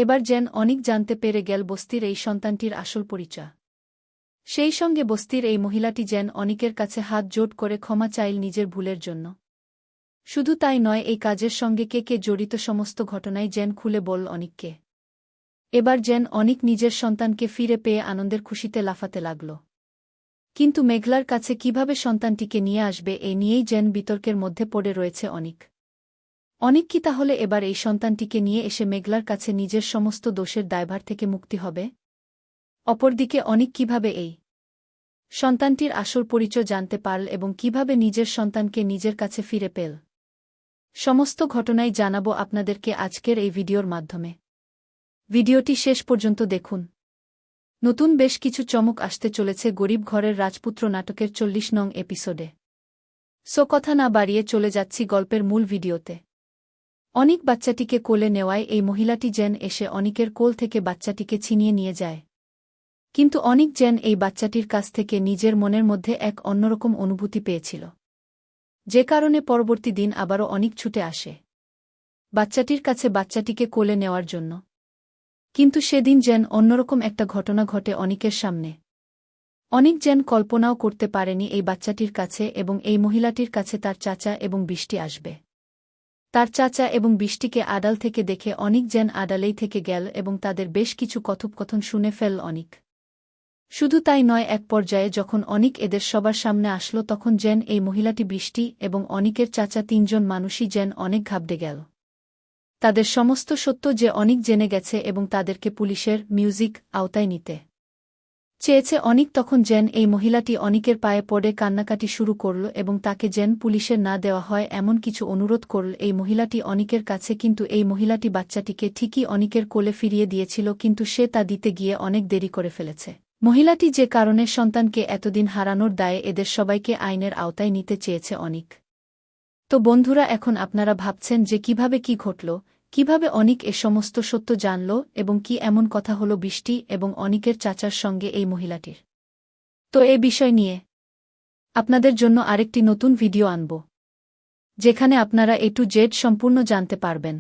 এবার যেন অনিক জানতে পেরে গেল বস্তির এই সন্তানটির আসল পরিচয়। সেই সঙ্গে বস্তির এই মহিলাটি যেন অনিকের কাছে হাত জোড় করে ক্ষমা চাইল নিজের ভুলের জন্য। শুধু তাই নয়, এই কাজের সঙ্গে কে কে জড়িত সমস্ত ঘটনাই যেন খুলে বলল অনিককে। এবার যেন অনিক নিজের সন্তানকে ফিরে পেয়ে আনন্দের খুশিতে লাফাতে লাগল। কিন্তু মেঘলার কাছে কিভাবে সন্তানটিকে নিয়ে আসবে এই নিয়েই যেন বিতর্কের মধ্যে পড়ে রয়েছে অনিক। অনিক কি তাহলে এবার এই সন্তানটিকে নিয়ে এসে মেঘলার কাছে নিজের সমস্ত দোষের দায়ভার থেকে মুক্তি হবে? অপরদিকে অনিক কিভাবে এই সন্তানটির আসল পরিচয় জানতে পারল এবং কিভাবে নিজের সন্তানকে নিজের কাছে ফিরে পেল, সমস্ত ঘটনাই জানাবো আপনাদেরকে আজকের এই ভিডিওর মাধ্যমে। ভিডিওটি শেষ পর্যন্ত দেখুন। নতুন বেশ কিছু চমক আসতে চলেছে গরিব ঘরের রাজপুত্র নাটকের ৪০ নং এপিসোডে। সো কথা না বাড়িয়ে চলে যাচ্ছি গল্পের মূল ভিডিওতে। অনিক বাচ্চাটিকে কোলে নেওয়ায় এই মহিলাটি যেন এসে অনিকের কোল থেকে বাচ্চাটিকে ছিনিয়ে নিয়ে যায়। কিন্তু অনিক যেন এই বাচ্চাটির কাছ থেকে নিজের মনের মধ্যে এক অন্যরকম অনুভূতি পেয়েছিল, যে কারণে পরবর্তী দিন আবারও অনিক ছুটে আসে বাচ্চাটির কাছে বাচ্চাটিকে কোলে নেওয়ার জন্য। কিন্তু সেদিন যেন অন্যরকম একটা ঘটনা ঘটে অনিকের সামনে। অনিক যেন কল্পনাও করতে পারেনি এই বাচ্চাটির কাছে এবং এই মহিলাটির কাছে তার চাচা এবং বৃষ্টি আসবে। তার চাচা এবং বৃষ্টিকে আড়াল থেকে দেখে অনিক যেন আড়ালেই থেকে গেল এবং তাদের বেশ কিছু কথোপকথন শুনে ফেলল অনিক। শুধু তাই নয়, এক পর্যায়ে যখন অনিক এদের সবার সামনে আসলো তখন যেন এই মহিলাটি বৃষ্টি এবং অনিকের চাচা তিনজন মানুষই যেন অনেক ঘাবড়ে গেল। তাদের সমস্ত সত্য যে অনিক জেনে গেছে এবং তাদেরকে পুলিশের মিউজিক আওতায় নিতে চেয়েছে। অনিক তখন যেন এই মহিলাটি অনিকের পায়ে পড়ে কান্নাকাটি শুরু করল এবং তাকে যেন পুলিশের না দেওয়া হয় এমন কিছু অনুরোধ করল এই মহিলাটি অনিকের কাছে। কিন্তু এই মহিলাটি বাচ্চাটিকে ঠিকই অনিকের কোলে ফিরিয়ে দিয়েছিল, কিন্তু সে তা দিতে গিয়ে অনেক দেরি করে ফেলেছে। মহিলাটি যে কারণে সন্তানকে এতদিন হারানোর দায়ে এদের সবাইকে আইনের আওতায় নিতে চেয়েছে অনিক। তো বন্ধুরা, এখন আপনারা ভাবছেন যে কিভাবে কি ঘটল, কিভাবে অনিক এ সমস্ত সত্য জানল এবং কি এমন কথা হলো বৃষ্টি এবং অনিকের চাচার সঙ্গে এই মহিলাটির। তো এ বিষয় নিয়ে আপনাদের জন্য আরেকটি নতুন ভিডিও আনব, যেখানে আপনারা A to Z সম্পূর্ণ জানতে পারবেন।